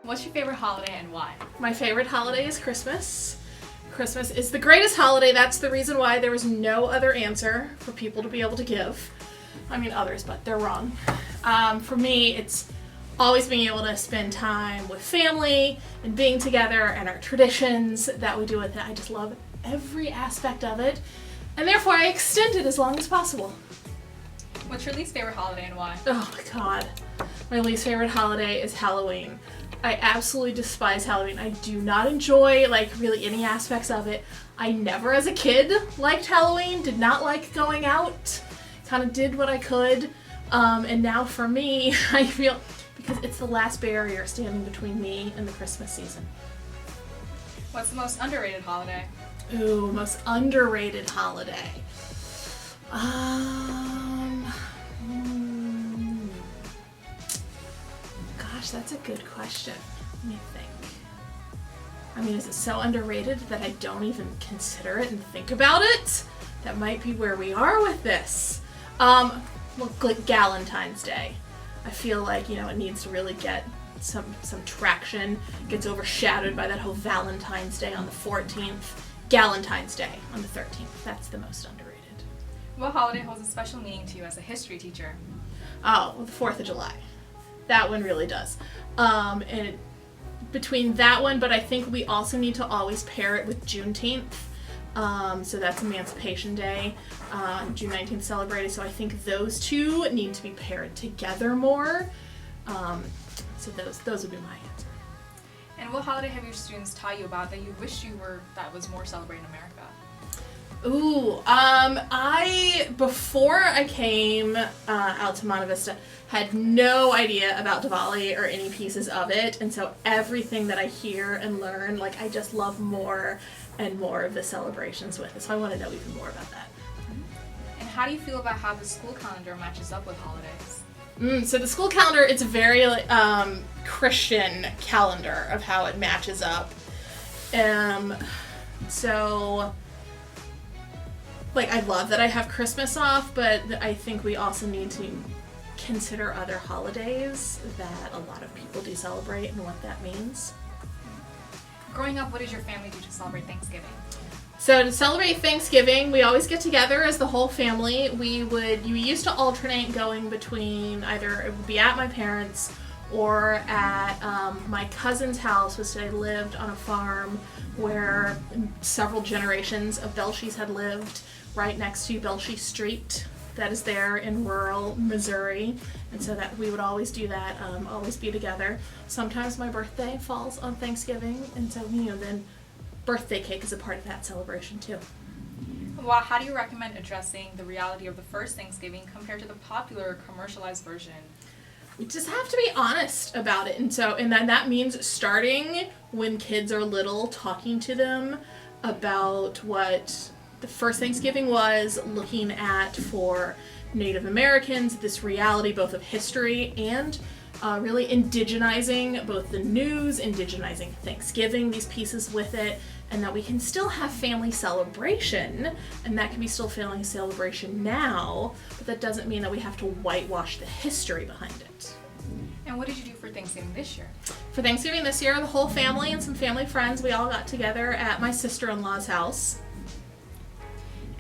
What's your favorite holiday and why? My favorite holiday is Christmas. Christmas is the greatest holiday. That's the reason why there was no other answer for people to be able to give. I mean others, but they're wrong. For me, it's always being able to spend time with family and being together and our traditions that we do with it. I just love every aspect of it, and therefore I extend it as long as possible. What's your least favorite holiday and why? Oh my god. My least favorite holiday is Halloween. I absolutely despise Halloween. I do not enjoy, really any aspects of it. I never, as a kid, liked Halloween, did not like going out, kind of did what I could, and now for me, I feel, because it's the last barrier standing between me and the Christmas season. What's the most underrated holiday? Ooh, most underrated holiday. Gosh, that's a good question. Let me think. I mean, is it so underrated that I don't even consider it and think about it? That might be where we are with this. Well, like Galentine's Day. I feel like, it needs to really get some traction. It gets overshadowed by that whole Valentine's Day on the 14th. Galentine's Day on the 13th. That's the most underrated. What holiday holds a special meaning to you as a history teacher? Oh, well, the 4th of July. That one really does. And between that one, but I think we also need to always pair it with Juneteenth. So that's Emancipation Day, June 19th celebrated. So I think those two need to be paired together more. So those would be my answer. And what holiday have your students taught you about that you wish that was more celebrated in America? Ooh, before I came out to Monte Vista, had no idea about Diwali or any pieces of it, and so everything that I hear and learn, I just love more and more of the celebrations with it, so I want to know even more about that. And how do you feel about how the school calendar matches up with holidays? So the school calendar, it's a very Christian calendar of how it matches up. So I love that I have Christmas off, but I think we also need to consider other holidays that a lot of people do celebrate and what that means. Growing up, what did your family do to celebrate Thanksgiving? So to celebrate Thanksgiving, we always get together as the whole family. You used to alternate going between either it would be at my parents' or at my cousin's house, which they lived on a farm where several generations of Belshes had lived right next to Belshe Street that is there in rural Missouri. And so that we would always do that, always be together. Sometimes my birthday falls on Thanksgiving, and so then birthday cake is a part of that celebration too. Well, how do you recommend addressing the reality of the first Thanksgiving compared to the popular commercialized version? We just have to be honest about it, and that means starting when kids are little, talking to them about what the first Thanksgiving was, looking at for Native Americans this reality both of history and really indigenizing both the news, indigenizing Thanksgiving, these pieces with it, and that we can still have family celebration, and that can be still family celebration now, but that doesn't mean that we have to whitewash the history behind it. And what did you do for Thanksgiving this year? For Thanksgiving this year, the whole family and some family friends, we all got together at my sister-in-law's house.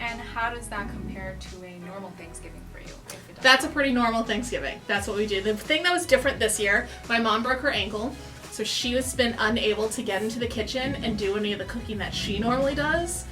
And how does that compare to a normal Thanksgiving for you? That's a pretty normal Thanksgiving. That's what we do. The thing that was different this year, my mom broke her ankle, so she has been unable to get into the kitchen and do any of the cooking that she normally does.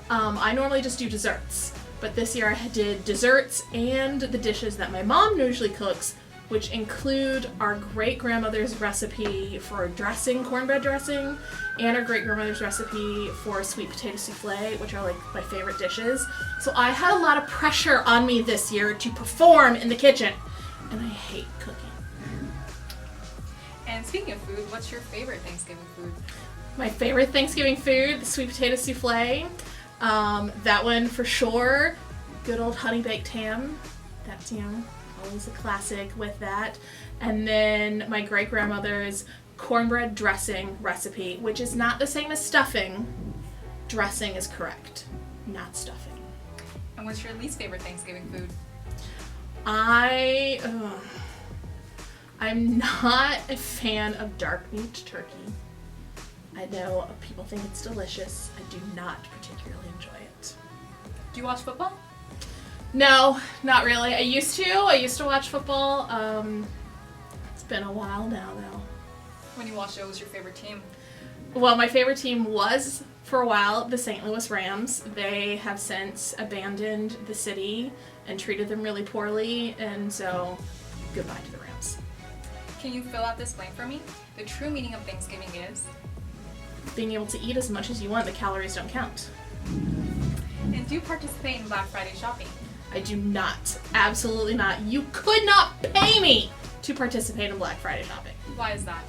I normally just do desserts, but this year I did desserts and the dishes that my mom usually cooks, which include our great-grandmother's recipe for dressing, cornbread dressing, and our great-grandmother's recipe for sweet potato souffle, which are my favorite dishes. So I had a lot of pressure on me this year to perform in the kitchen, and I hate cooking. And speaking of food, what's your favorite Thanksgiving food? My favorite Thanksgiving food, the sweet potato souffle. That one for sure. Good old honey baked ham. That's, always a classic with that. And then my great-grandmother's cornbread dressing recipe, which is not the same as stuffing. Dressing is correct, not stuffing. And what's your least favorite Thanksgiving food? I I'm not a fan of dark meat turkey. I know people think it's delicious. I do not particularly enjoy it. Do you watch football? No, not really. I used to watch football. It's been a while now, though. When you watched it, what was your favorite team? Well, my favorite team was, for a while, the St. Louis Rams. They have since abandoned the city and treated them really poorly, and so goodbye to the Rams. Can you fill out this blank for me? The true meaning of Thanksgiving is? Being able to eat as much as you want, the calories don't count. And do you participate in Black Friday shopping? I do not. Absolutely not. You could not pay me to participate in Black Friday shopping. Why is that?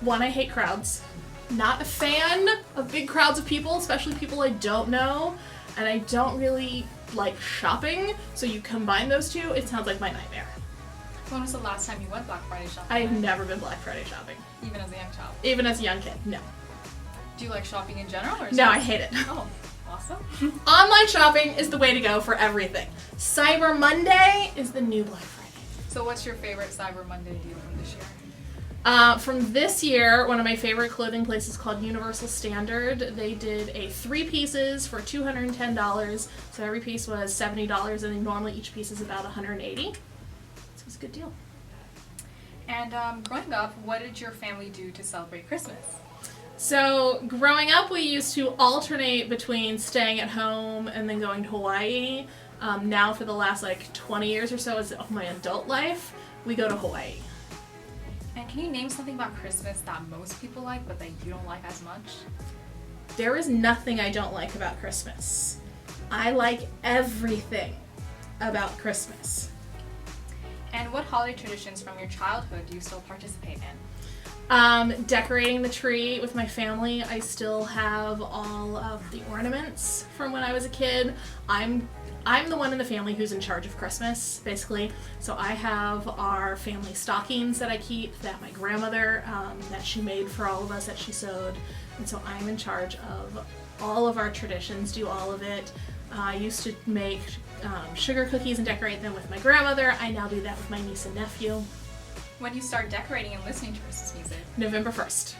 One, I hate crowds. Not a fan of big crowds of people, especially people I don't know. And I don't really like shopping, so you combine those two, it sounds like my nightmare. When was the last time you went Black Friday shopping? I have never been Black Friday shopping. Even as a young child? Even as a young kid, no. Do you like shopping in general? Or No, I hate it. Oh, awesome. Online shopping is the way to go for everything. Cyber Monday is the new Black Friday. So what's your favorite Cyber Monday deal from this year? From this year, one of my favorite clothing places called Universal Standard, they did a 3 pieces for $210. So every piece was $70, and then normally each piece is about $180. So it was a good deal. And growing up, what did your family do to celebrate Christmas? So growing up, we used to alternate between staying at home and then going to Hawaii. Now for the last 20 years or so of my adult life, we go to Hawaii. And can you name something about Christmas that most people like but that you don't like as much? There is nothing I don't like about Christmas. I like everything about Christmas. And what holiday traditions from your childhood do you still participate in? Decorating the tree with my family. I still have all of the ornaments from when I was a kid. I'm the one in the family who's in charge of Christmas, basically. So I have our family stockings that I keep, that my grandmother, that she made for all of us, that she sewed. And so I'm in charge of all of our traditions, do all of it. I used to make sugar cookies and decorate them with my grandmother. I now do that with my niece and nephew. When do you start decorating and listening to Christmas music? November 1st.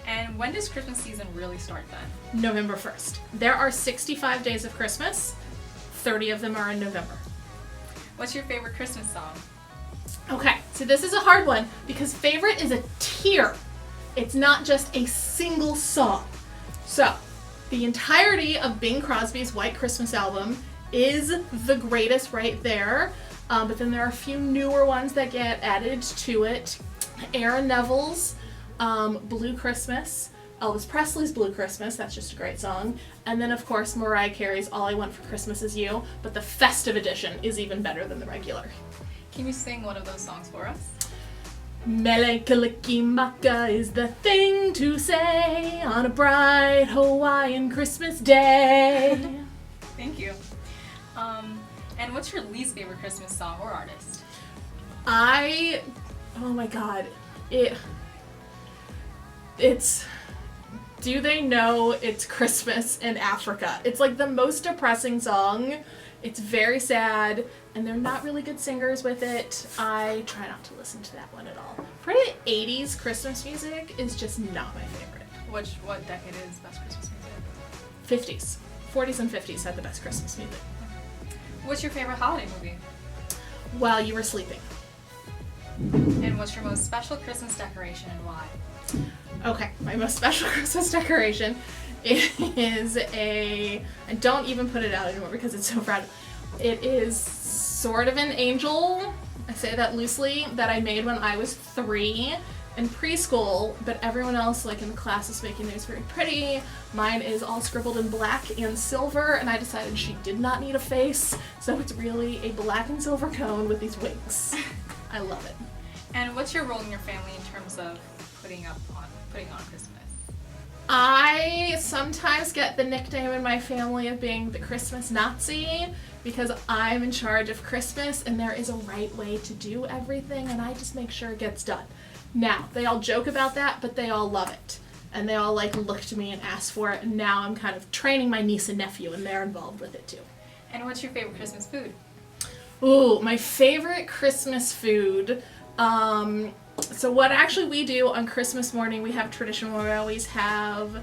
And when does Christmas season really start then? November 1st. There are 65 days of Christmas. 30 of them are in November. What's your favorite Christmas song? Okay, so this is a hard one because favorite is a tier. It's not just a single song. So, the entirety of Bing Crosby's White Christmas album is the greatest right there. But then there are a few newer ones that get added to it. Aaron Neville's Blue Christmas, Elvis Presley's Blue Christmas, that's just a great song, and then of course Mariah Carey's All I Want for Christmas Is You, but the festive edition is even better than the regular. Can you sing one of those songs for us? Mele Kalikimaka is the thing to say on a bright Hawaiian Christmas day. Thank you. And what's your least favorite Christmas song or artist? Oh my god, it's Do They Know It's Christmas in Africa? It's the most depressing song. It's very sad, and they're not really good singers with it. I try not to listen to that one at all. Pretty 80s Christmas music is just not my favorite. What decade is best Christmas music? 50s. 40s and 50s had the best Christmas music. What's your favorite holiday movie? While You Were Sleeping. And what's your most special Christmas decoration and why? Okay, my most special Christmas decoration is I don't even put it out anymore because it's so proud. It is sort of an angel, I say that loosely, that I made when I was 3 in preschool, but everyone else in the class is making theirs very pretty. Mine is all scribbled in black and silver, and I decided she did not need a face, so it's really a black and silver cone with these wings. I love it. And what's your role in your family in terms of putting on Christmas? I sometimes get the nickname in my family of being the Christmas Nazi because I'm in charge of Christmas and there is a right way to do everything and I just make sure it gets done. Now, they all joke about that, but they all love it. And they all look to me and ask for it, and now I'm kind of training my niece and nephew and they're involved with it too. And what's your favorite Christmas food? Ooh, my favorite Christmas food. So what actually we do on Christmas morning, we have tradition where we always have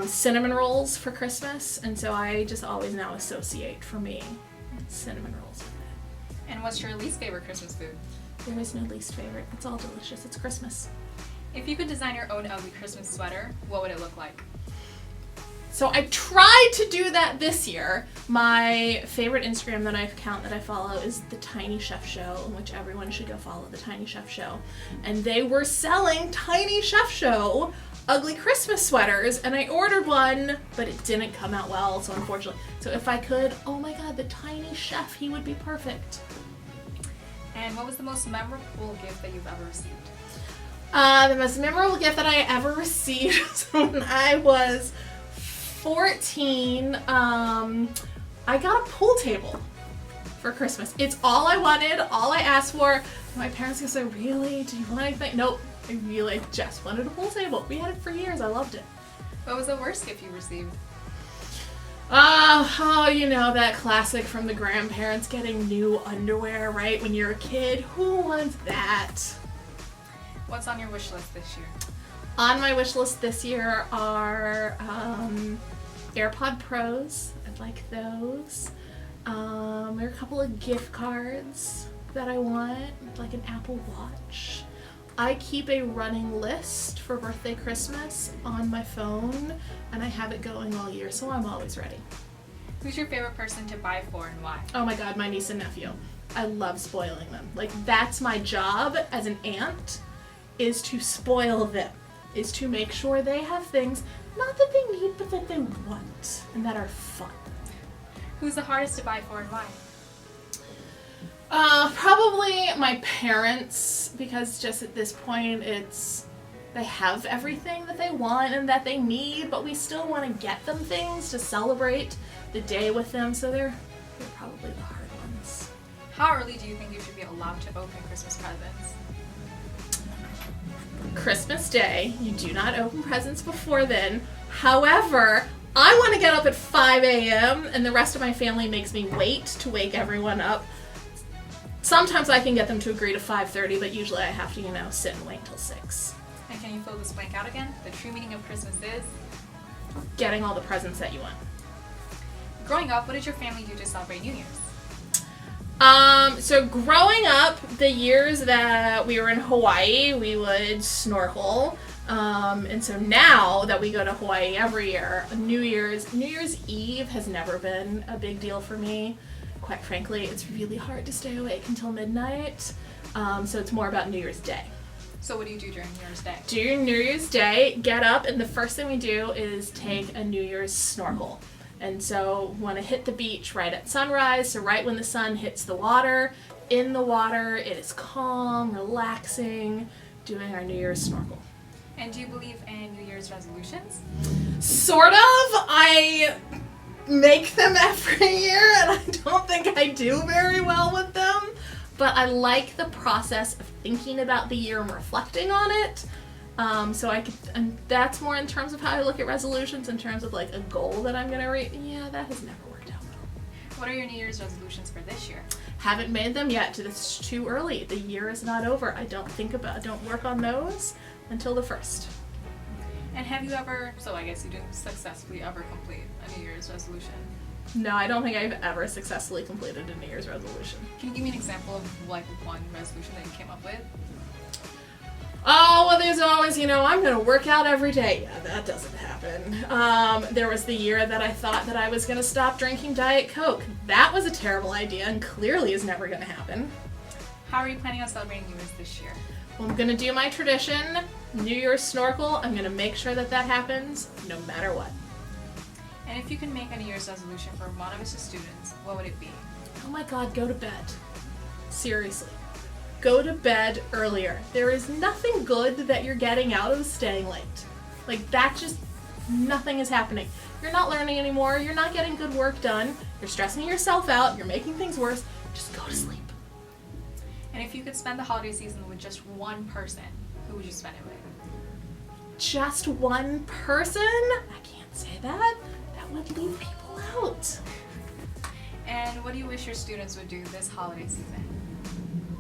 cinnamon rolls for Christmas, and so I just always now associate for me cinnamon rolls with it. And what's your least favorite Christmas food? There is no least favorite. It's all delicious. It's Christmas. If you could design your own ugly Christmas sweater, what would it look like? So I tried to do that this year. My favorite Instagram account that I follow is The Tiny Chef Show, in which everyone should go follow The Tiny Chef Show. And they were selling Tiny Chef Show ugly Christmas sweaters, and I ordered one, but it didn't come out well, so unfortunately. So if I could, oh my god, the Tiny Chef, he would be perfect. And what was the most memorable gift that you've ever received? The most memorable gift that I ever received was when I was 14. I got a pool table for Christmas. It's all I wanted, all I asked for. My parents gonna say, really? Do you want anything? Nope. I really just wanted a pool table. We had it for years. I loved it. What was the worst gift you received? You know, that classic from the grandparents getting new underwear, right? When you're a kid, who wants that? What's on your wish list this year? On my wish list this year are AirPod Pros. I'd like those. There are a couple of gift cards that I want, like an Apple Watch. I keep a running list for birthday, Christmas on my phone, and I have it going all year, so I'm always ready. Who's your favorite person to buy for and why? Oh my god, my niece and nephew. I love spoiling them. Like, that's my job as an aunt, is to spoil them. Is to make sure they have things, not that they need, but that they want, and that are fun. Who's the hardest to buy for and why? Probably my parents, because just at this point they have everything that they want and that they need, but we still want to get them things to celebrate the day with them, so they're probably the hard ones. How early do you think you should be allowed to open Christmas presents? Christmas Day, you do not open presents before then. However, I want to get up at 5 a.m. and the rest of my family makes me wait to wake everyone up. Sometimes I can get them to agree to 5:30, but usually I have to, sit and wait till 6. And can you fill this blank out again? The true meaning of Christmas is? Getting all the presents that you want. Growing up, what did your family do to celebrate New Year's? So growing up, the years that we were in Hawaii, we would snorkel. And so now that we go to Hawaii every year, New Year's Eve has never been a big deal for me. Quite frankly, it's really hard to stay awake until midnight. So it's more about New Year's Day. So what do you do during New Year's Day? During New Year's Day, get up, and the first thing we do is take a New Year's snorkel. And so want to hit the beach right at sunrise, so right when the sun hits the water. In the water, it is calm, relaxing, doing our New Year's snorkel. And do you believe in New Year's resolutions? Sort of. I make them every year, and I don't think I do very well with them. But I like the process of thinking about the year and reflecting on it. And that's more in terms of how I look at resolutions, in terms of like a goal that I'm gonna reach. Yeah, that has never worked out well. What are your New Year's resolutions for this year? Haven't made them yet. It's too early. The year is not over. I don't work on those until the 1st. And have you ever, so I guess you didn't successfully ever complete a New Year's resolution? No, I don't think I've ever successfully completed a New Year's resolution. Can you give me an example of like one resolution that you came up with? Oh, well, there's always, I'm going to work out every day. Yeah, that doesn't happen. There was the year that I thought that I was going to stop drinking Diet Coke. That was a terrible idea and clearly is never going to happen. How are you planning on celebrating New Year's this year? Well, I'm going to do my tradition, New Year's snorkel. I'm going to make sure that happens no matter what. And if you can make a New Year's resolution for one of us students, what would it be? Oh my god, go to bed. Seriously. Go to bed earlier. There is nothing good that you're getting out of staying late. Like, nothing is happening. You're not learning anymore. You're not getting good work done. You're stressing yourself out. You're making things worse. Just go to sleep. And if you could spend the holiday season with just one person, who would you spend it with? Just one person? I can't say that. That would leave people out. And what do you wish your students would do this holiday season?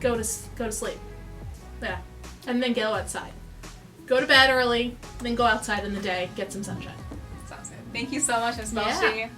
Go to sleep. Yeah. And then go outside. Go to bed early, then go outside in the day, get some sunshine. Sounds good. Thank you so much, Ms. Belshe. Yeah.